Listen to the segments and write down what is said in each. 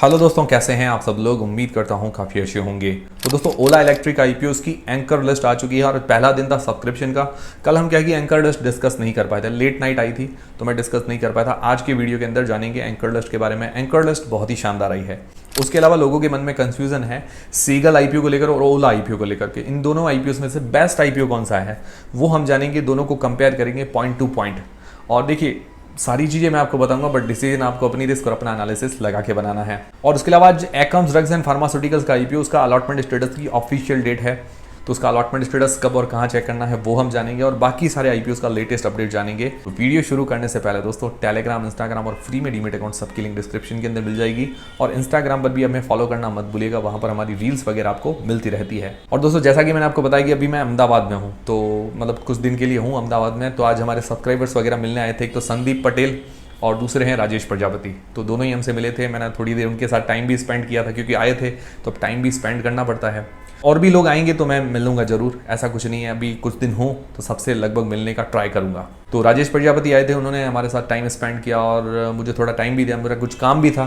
Hello दोस्तों, कैसे हैं आप सब लोग। उम्मीद करता हूं काफ़ी अच्छे होंगे। तो दोस्तों, ओला इलेक्ट्रिक आईपीओ की एंकर लिस्ट आ चुकी है और पहला दिन था सब्सक्रिप्शन का। कल हम क्या कि एंकर लिस्ट डिस्कस नहीं कर पाए थे, लेट नाइट आई थी तो मैं डिस्कस नहीं कर पाया था। आज के वीडियो के अंदर जानेंगे एंकर लिस्ट के बारे में। एंकर लिस्ट बहुत ही शानदार आई है। उसके अलावा लोगों के मन में कंफ्यूजन है सीगल आईपीओ को लेकर और ओला आईपीओ को लेकर के। इन दोनों आईपीओ में से बेस्ट आईपीओ कौन सा है वो हम जानेंगे, दोनों को कंपेयर करेंगे पॉइंट टू पॉइंट। और देखिए, सारी चीज़ें मैं आपको बताऊंगा, बट डिसीजन आपको अपनी रिस्क और अपना एनालिसिस लगा के बनाना है। और उसके अलावा आज एकम्स ड्रग्स एंड फार्मास्यूटिकल्स का आईपीओ, उसका अलॉटमेंट स्टेटस की ऑफिशियल डेट है, तो उसका अलॉटमेंट स्टेटस कब और कहाँ चेक करना है वो हम जानेंगे और बाकी सारे आईपीओ का लेटेस्ट अपडेट जानेंगे। तो वीडियो शुरू करने से पहले दोस्तों, टेलीग्राम, इंस्टाग्राम और फ्री में डीमेट अकाउंट सबकी लिंक डिस्क्रिप्शन के अंदर मिल जाएगी। और इंस्टाग्राम पर भी हमें फॉलो करना मत भूलिएगा, वहाँ पर हमारी रील्स वगैरह आपको मिलती रहती है। और दोस्तों, जैसा कि मैंने आपको बताया कि अभी मैं अहमदाबाद में हूँ, तो मतलब कुछ दिन के लिए हूँ अहमदाबाद में। तो आज हमारे सब्सक्राइबर्स वगैरह मिलने आए थे। एक तो संदीप पटेल और दूसरे हैं राजेश प्रजापति, तो दोनों ही हमसे मिले थे। मैंने थोड़ी देर उनके साथ टाइम भी स्पेंड किया था, क्योंकि आए थे तो अब टाइम भी स्पेंड करना पड़ता है। और भी लोग आएंगे तो मैं मिलूंगा जरूर, ऐसा कुछ नहीं है। अभी कुछ दिन हो तो सबसे लगभग मिलने का ट्राई करूंगा। तो राजेश प्रजापति आए थे, उन्होंने हमारे साथ टाइम स्पेंड किया और मुझे थोड़ा टाइम भी दिया। मेरा कुछ काम भी था,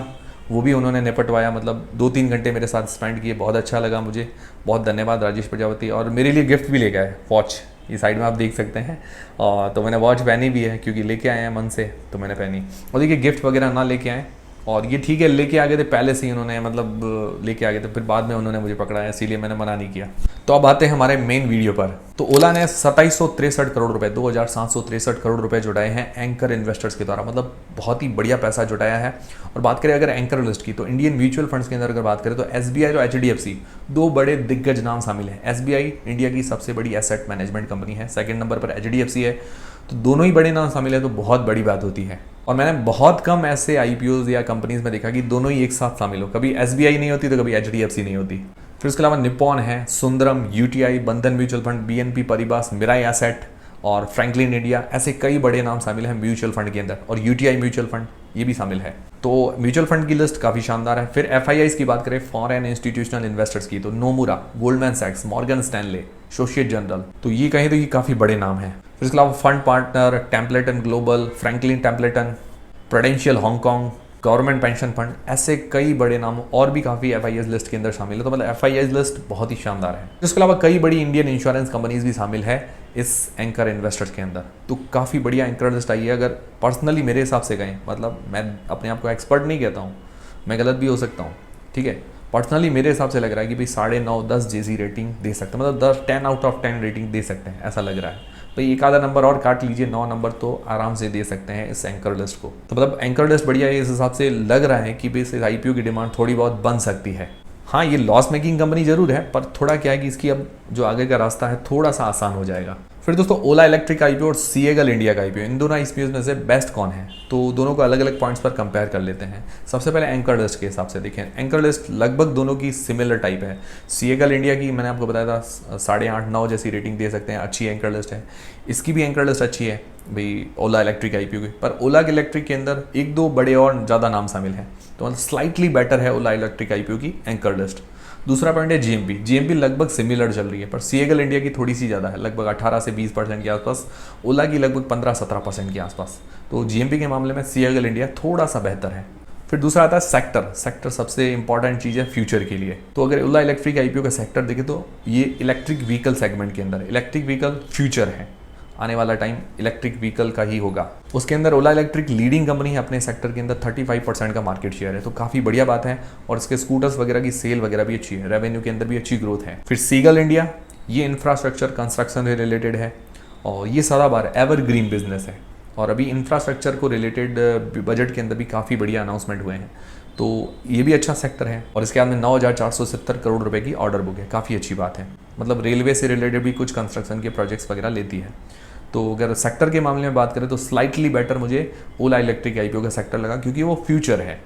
वो भी उन्होंने निपटवाया। मतलब 2-3 घंटे मेरे साथ स्पेंड किए, बहुत अच्छा लगा मुझे। बहुत धन्यवाद राजेश प्रजापति। और मेरे लिए गिफ्ट भी लेके आए, वॉच, ये साइड में आप देख सकते हैं। और तो मैंने वॉच पहनी भी है, क्योंकि लेके आए हैं मन से, तो मैंने पहनी। और देखिए, गिफ्ट वगैरह ना लेके आए, और ये ठीक है, लेके आ गए थे पहले से ही उन्होंने, मतलब लेके आ गए थे, फिर बाद में उन्होंने मुझे पकड़ाया, इसीलिए मैंने मना नहीं किया। तो अब आते हैं हमारे मेन वीडियो पर। तो ओला ने 2763 करोड़ रुपए, 2763 करोड़ रुपए जुटाए हैं एंकर इन्वेस्टर्स के द्वारा। मतलब बहुत ही बढ़िया पैसा जुटाया है। और बात करें अगर एंकर लिस्ट की, तो इंडियन म्यूचुअल फंड्स के अंदर अगर बात करें तो एसबीआई और एचडीएफसी, दो बड़े दिग्गज नाम शामिल हैं। एसबीआई इंडिया की सबसे बड़ी एसेट मैनेजमेंट कंपनी है, सेकंड नंबर पर एचडीएफसी है। तो दोनों ही बड़े नाम शामिल है, तो बहुत बड़ी बात होती है। और मैंने बहुत कम ऐसे आईपीओज या कंपनीज में देखा कि दोनों ही एक साथ शामिल हो। कभी एसबीआई नहीं होती तो कभी एचडीएफसी नहीं होती। फिर उसके अलावा निप्पॉन है, Sundaram, UTI, Bandhan mutual fund, BNP Paribas, Mirae asset और फ्रैंकलिन इंडिया, ऐसे कई बड़े नाम शामिल हैं म्यूचुअल फंड के अंदर। और यूटीआई म्यूचुअल फंड ये भी शामिल है। तो म्यूचुअल फंड की लिस्ट काफ़ी शानदार है। फिर एफआईआईज की बात करें, फॉरेन इंस्टीट्यूशनल इन्वेस्टर्स की, तो नोमुरा, गोल्डमैन सैक्स, मॉर्गन स्टैनले, सोशिएट जनरल, तो ये कहें तो ये काफ़ी बड़े नाम हैं। फिर इसके अलावा fund partner, Templeton global, Franklin Templeton, prudential Hong Kong, government pension fund, ऐसे कई बड़े नाम और भी काफ़ी एफआईआईज लिस्ट के अंदर शामिल है। तो मतलब एफआईआईज लिस्ट बहुत ही शानदार है। इसके अलावा कई बड़ी इंडियन इंश्योरेंस कंपनीज भी शामिल है इस एंकर इन्वेस्टर्स के अंदर। तो काफ़ी बढ़िया एंकर लिस्ट आई है। अगर पर्सनली मेरे हिसाब से कहें, मतलब मैं अपने आप को एक्सपर्ट नहीं कहता हूँ, मैं गलत भी हो सकता हूँ, ठीक है। पर्सनली मेरे हिसाब से लग रहा है कि भाई 9.5-10 जैसी रेटिंग दे सकते हैं, मतलब 10 आउट ऑफ 10 रेटिंग दे सकते हैं, ऐसा लग रहा है। भाई एक आधा नंबर और काट लीजिए, 9 नंबर तो आराम से दे सकते हैं इस एंकर लिस्ट को। तो मतलब एंकर लिस्ट बढ़िया है। इस हिसाब से लग रहा है कि भाई इस आईपीओ की डिमांड थोड़ी बहुत बन सकती है। हाँ, ये लॉस मेकिंग कंपनी जरूर है, पर थोड़ा क्या है कि इसकी अब जो आगे का रास्ता है थोड़ा सा आसान हो जाएगा। फिर दोस्तों, ओला इलेक्ट्रिक आईपीओ और सीएगल इंडिया का आईपीओ, इन दोनों आईपीओ में से बेस्ट कौन है, तो दोनों को अलग अलग पॉइंट्स पर कंपेयर कर लेते हैं। सबसे पहले एंकर लिस्ट के हिसाब से देखें, एंकर लिस्ट लगभग दोनों की सिमिलर टाइप है। सीएगल इंडिया की मैंने आपको बताया था 8.5-9 जैसी रेटिंग दे सकते हैं, अच्छी एंकर लिस्ट है। इसकी भी एंकर लिस्ट अच्छी है भाई ओला इलेक्ट्रिक आईपीओ की। पर ओला इलेक्ट्रिक के अंदर 1-2 बड़े और ज़्यादा नाम शामिल हैं, तो मतलब स्लाइटली बेटर है ओला इलेक्ट्रिक आईपीओ की एंकर लिस्ट। दूसरा पॉइंट है जीएमपी लगभग सिमिलर चल रही है, पर सीएगल इंडिया की थोड़ी सी ज़्यादा है, लगभग 18 से 20% के आसपास। ओला की लगभग 15-17% के आसपास। तो जीएमपी के मामले में सीएगल इंडिया थोड़ा सा बेहतर है। फिर दूसरा आता है सेक्टर सबसे इंपॉर्टेंट चीज़ है फ्यूचर के लिए। तो अगर ओला इलेक्ट्रिक आईपीओ का सेक्टर देखें तो ये इलेक्ट्रिक व्हीकल सेगमेंट के अंदर, इलेक्ट्रिक व्हीकल फ्यूचर है, आने वाला टाइम इलेक्ट्रिक व्हीकल का ही होगा। उसके अंदर ओला इलेक्ट्रिक लीडिंग कंपनी है, अपने सेक्टर के अंदर 35% का मार्केट शेयर है, तो काफ़ी बढ़िया बात है। और इसके स्कूटर्स वगैरह की सेल वगैरह भी अच्छी है, रेवेन्यू के अंदर भी अच्छी ग्रोथ है। फिर सीगल इंडिया, ये इंफ्रास्ट्रक्चर कंस्ट्रक्शन से रिलेटेड है और ये सदाबहार एवरग्रीन बिजनेस है। और अभी इंफ्रास्ट्रक्चर को रिलेटेड बजट के अंदर भी काफ़ी बढ़िया अनाउंसमेंट हुए हैं, तो ये भी अच्छा सेक्टर है। और इसके बाद में 9,470 करोड़ रुपए की ऑर्डर बुक है, काफ़ी अच्छी बात है। मतलब रेलवे से रिलेटेड भी कुछ कंस्ट्रक्शन के प्रोजेक्ट्स वगैरह लेती है। तो अगर सेक्टर के मामले में बात करें तो स्लाइटली बेटर मुझे ओला इलेक्ट्रिक आईपीओ का सेक्टर लगा, क्योंकि वो फ्यूचर है।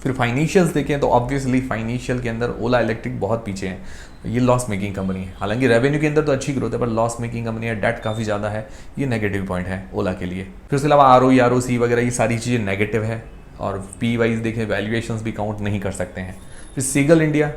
फिर फाइनेंशियल्स देखें तो ऑब्वियसली फाइनेंशियल के अंदर ओला इलेक्ट्रिक बहुत पीछे है। ये लॉस मेकिंग कंपनी है, हालांकि रेवेन्यू के अंदर तो अच्छी ग्रोथ है, पर लॉस मेकिंग कंपनी है, डेट काफ़ी ज़्यादा है, ये नेगेटिव पॉइंट है ओला के लिए। फिर उसके अलावा ROE वगैरह ये सारी चीज़ें नेगेटिव है। और पी वाइज देखें, वैल्यूएशंस भी काउंट नहीं कर सकते हैं। फिर सीगल इंडिया,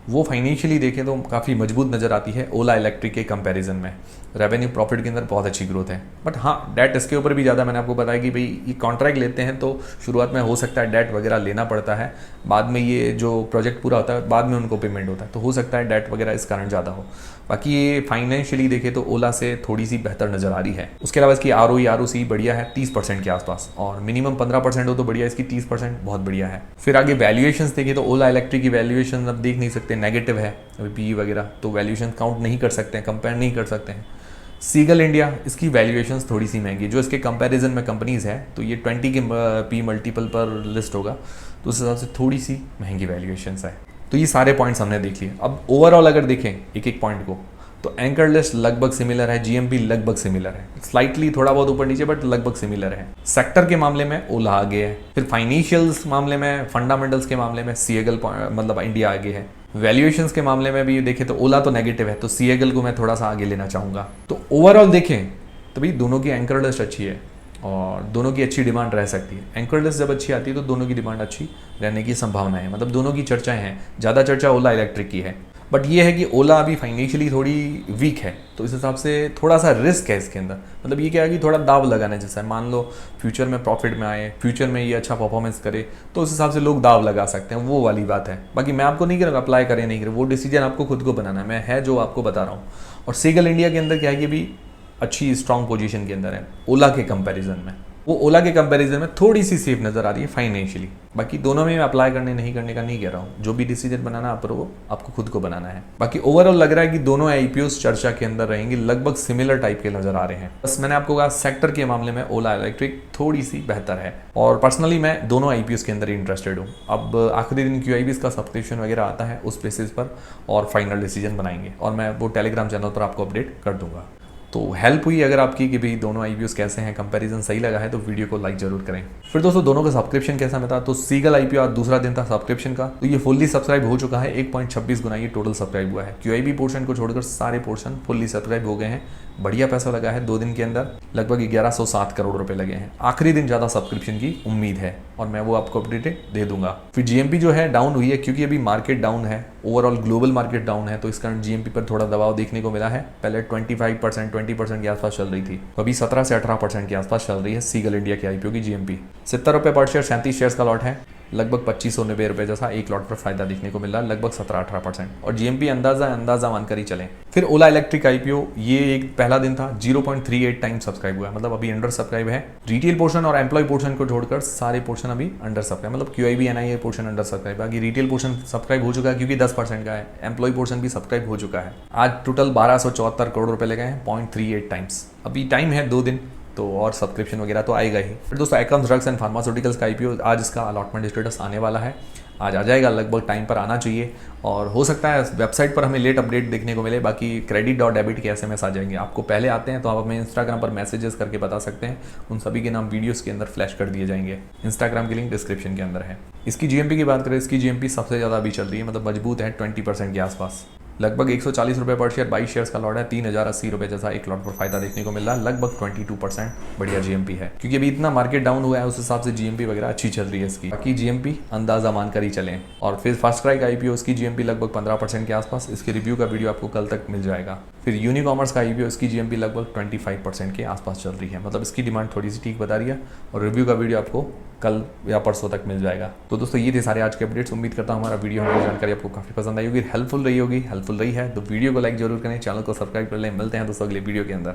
वो फाइनेंशियली देखें तो काफ़ी मजबूत नज़र आती है ओला इलेक्ट्रिक के कंपैरिजन में। रेवेन्यू प्रॉफिट के अंदर बहुत अच्छी ग्रोथ है, बट हाँ डेट इसके ऊपर भी ज़्यादा, मैंने आपको बताया कि भाई ये कॉन्ट्रैक्ट लेते हैं तो शुरुआत में हो सकता है डेट वगैरह लेना पड़ता है, बाद में ये जो प्रोजेक्ट पूरा होता है बाद में उनको पेमेंट होता है, तो हो सकता है डेट वगैरह इस कारण ज़्यादा हो। बाकी ये फाइनेंशियली देखें तो ओला से थोड़ी सी बेहतर नज़र आ रही है। उसके अलावा इसकी ROE बढ़िया है 30% के आसपास, और मिनिमम 15% हो तो बढ़िया, इसकी 30% बहुत बढ़िया है। फिर आगे वैल्यूएशंस देखें तो ओला इलेक्ट्रिक की वैल्यूएशन अब देख नहीं सकते, नेगेटिव है अभी PE वगैरह, तो वैल्यूएशन काउंट नहीं कर सकते हैं, कंपेयर नहीं कर सकते हैं। सीगल इंडिया, इसकी वैल्यूएशंस थोड़ी सी महंगी, जो इसके कंपैरिजन में कंपनीज़ है तो ये 20 के P मल्टीपल पर लिस्ट होगा, तो उस हिसाब से थोड़ी सी महंगी वैल्यूएशंस है। तो ये सारे पॉइंट्स हमने देख लिए। अब ओवरऑल अगर देखें एक एक पॉइंट को, तो एंकर लिस्ट लगभग सिमिलर है, GMP लगभग सिमिलर है, स्लाइटली थोड़ा बहुत ऊपर नीचे बट लगभग सिमिलर है। सेक्टर के मामले में ओला आगे है, फिर फाइनेंशियल्स मामले में, फंडामेंटल्स के मामले में सीएगल मतलब इंडिया आगे है। वैल्यूएशंस के मामले में भी देखें तो ओला तो नेगेटिव है, तो सीएगल को मैं थोड़ा सा आगे लेना चाहूँगा। तो ओवरऑल देखें तो भाई दोनों की एंकर लिस्ट अच्छी है और दोनों की अच्छी डिमांड रह सकती है। एंकर लिस्ट जब अच्छी आती है तो दोनों की डिमांड अच्छी रहने की संभावना है, मतलब दोनों की चर्चाएं हैं। ज़्यादा चर्चा ओला इलेक्ट्रिक की है, बट ये है कि ओला अभी फाइनेंशियली थोड़ी वीक है, तो इस हिसाब से थोड़ा सा रिस्क है इसके अंदर। मतलब ये क्या है कि थोड़ा दाव लगाने जैसा है, मान लो फ्यूचर में प्रॉफिट में आए, फ्यूचर में ये अच्छा परफॉर्मेंस करे, तो उस हिसाब से लोग दाव लगा सकते हैं, वो वाली बात है। बाकी मैं आपको नहीं कह रहा अप्लाई करें नहीं करें, वो डिसीजन आपको खुद को बनाना है, मैं है जो आपको बता रहा हूँ। और सीगल इंडिया के अंदर क्या है कि भी अच्छी स्ट्रॉन्ग पोजीशन के अंदर है ओला के कंपैरिजन में, वो ओला के कंपैरिजन में थोड़ी सी सेफ नज़र आ रही है फाइनेंशियली। बाकी दोनों में अप्लाई करने नहीं करने का नहीं कह रहा हूँ, जो भी डिसीजन बनाना आप वो आपको खुद को बनाना है। बाकी ओवरऑल लग रहा है कि दोनों IPOs चर्चा के अंदर रहेंगे, लगभग सिमिलर टाइप के नजर आ रहे हैं। बस मैंने आपको कहा सेक्टर के मामले में ओला इलेक्ट्रिक थोड़ी सी बेहतर है, और पर्सनली मैं दोनों IPOs के अंदर इंटरेस्टेड हूँ। अब आखिरी दिन QIBs का सब्सक्रिप्शन वगैरह आता है, उस बेसिस पर और फाइनल डिसीजन बनाएंगे, और मैं वो टेलीग्राम चैनल पर आपको अपडेट कर दूंगा। तो हेल्प हुई अगर आपकी कि भाई दोनों IPOs कैसे हैं, कंपैरिजन सही लगा है तो वीडियो को लाइक जरूर करें। फिर दोस्तों दोनों का सब्सक्रिप्शन कैसा मिला, तो सीगल IPO आज दूसरा दिन था सब्सक्रिप्शन का, तो ये फुल्ली सब्सक्राइब हो चुका है, 1.26 गुना ये टोटल सब्सक्राइब हुआ है। QIB पोर्शन को छोड़कर सारे पोर्शन फुल्ली सब्सक्राइब हो गए हैं, बढ़िया पैसा लगा है 2 दिन के अंदर, लगभग 1107 करोड़ रुपए लगे हैं। आखिरी दिन ज़्यादा सब्सक्रिप्शन की उम्मीद है और मैं वो आपको अपडेट दे दूंगा। फिर GMP जो है डाउन हुई है, क्योंकि अभी मार्केट डाउन है, ओवरऑल ग्लोबल मार्केट डाउन है, तो इस कारण GMP पर थोड़ा दबाव देखने को मिला है। पहले 25% 20% के आसपास चल रही थी, तो अभी 17 से 18% के आसपास चल रही है सीगल इंडिया के IPO की GMP। 70 रुपये पर शेयर, 37 शेयर्स का लॉट है, लगभग 2590 रुपये जैसा एक लॉट पर फायदा देखने को मिल रहा है, लगभग 17-18%, और GMP अंदाजा मानकर ही चलें। फिर ओला इलेक्ट्रिक IPO, ये एक पहला दिन था, 0.38 टाइम सब्सक्राइब हुआ है, मतलब अभी अंडर सब्सक्राइब है। रिटेल पोर्शन और एम्प्लॉय पोर्शन को छोड़कर सारे पोर्शन अभी अंडर सब्सक्राइब, मतलब QIB NIA portion under subscribe, बाकी रिटेल पोर्शन सब्सक्राइब हो चुका है क्योंकि 10% का है, एम्प्लॉय पोर्शन भी सब्सक्राइब हो चुका है। आज टोटल 1274 करोड़ रुपए लगे हैं, 0.38 टाइम्स। अभी टाइम है 2 दिन, तो और सब्सक्रिप्शन वगैरह तो आएगा ही। फिर दोस्तों एकम्स ड्रग्स एंड फार्मास्यूटिकल्स का IPO, आज इसका अलॉटमेंट स्टेटस आने वाला है, आज आ जाएगा, लगभग टाइम पर आना चाहिए, और हो सकता है वेबसाइट पर हमें लेट अपडेट देखने को मिले। बाकी क्रेडिट.डेबिट के SMS आ जाएंगे, आपको पहले आते हैं तो आप हमें इंस्टाग्राम पर मैसेजेस करके बता सकते हैं, उन सभी के नाम वीडियोस के अंदर फ्लैश कर दिए जाएंगे। इंस्टाग्राम की लिंक डिस्क्रिप्शन के अंदर है। इसकी GMP की बात करें, इसकी GMP सबसे ज़्यादा अभी चल रही है, मतलब मजबूत है, 20% के आसपास, लगभग 140 रुपये पर शेयर, 22 शेयर्स का लॉट है, 3080 रुपये जैसा एक लॉट पर फायदा देखने को मिल रहा है, लगभग 22% बढ़िया GMP है, क्योंकि अभी इतना मार्केट डाउन हुआ है, उस हिसाब से GMP वगैरह अच्छी चल रही है इसकी। बाकी GMP अंदाजा मानकर ही चलें। और फिर फास्ट ट्रैक IPO, इसकी GMP लगभग 15% के आसपास, इसके रिव्यू का वीडियो आपको कल तक मिल जाएगा। फिर यूनिकॉमर्स का IPO, इसकी GMP लगभग 25% के आसपास चल रही है, मतलब इसकी डिमांड थोड़ी सी ठीक बता रही है, और रिव्यू का वीडियो आपको कल या परसों तक मिल जाएगा। तो दोस्तों ये थे सारे आज के अपडेट्स। उम्मीद करता हूँ हमारा वीडियो, हमारी जानकारी आपको काफ़ी पसंद आई होगी, हेल्पफुल रही है, तो वीडियो को लाइक जरूर करें, चैनल को सब्सक्राइब कर लें। मिलते हैं दोस्तों अगले वीडियो के अंदर।